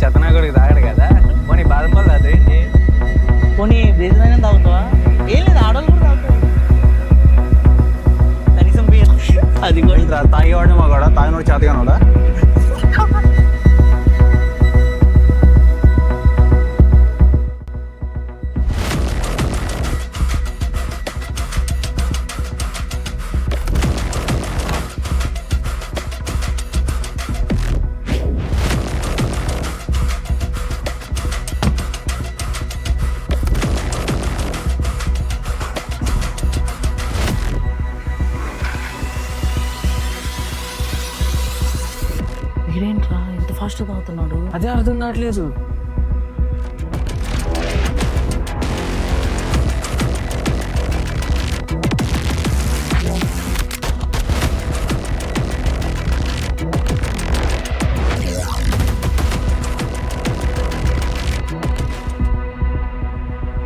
చెత్తనాగుడికి తాగడు కదా, పోనీ బాదం పాలు అదేంటి. పోనీ బేజమైన తాగుతావా? ఏం లేదు, ఆడవాళ్ళు కూడా తాగుతారు. కనీసం బీర్ అది కూడా. ఏంట్రా తాగేవాడిని మగాడా, తాగినోడు చేతగానోడా? వీడేంట్రా ఇంత ఫాస్ట్ తాగుతున్నాడు? అదే అర్థం కావట్లేదు.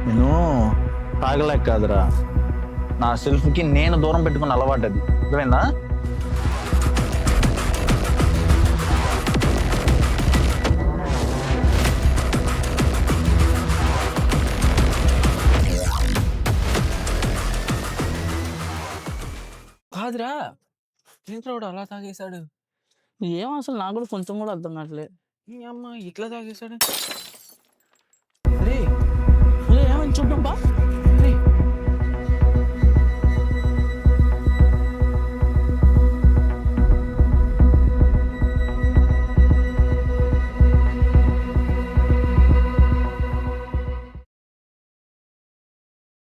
నేను తాగలేక కాదురా, నా సెల్ఫ్కి నేను దూరం పెట్టుకున్న అలవాటు అది, అర్థమైందా? కాదురా, ఏంట్రా వాడు అలా తాగేశాడు? ఏం అసలు నాకు కూడా కొంచెం కూడా అర్థం కావట్లేదు. ఈ అమ్మ ఇట్లా తాగేశాడు. రే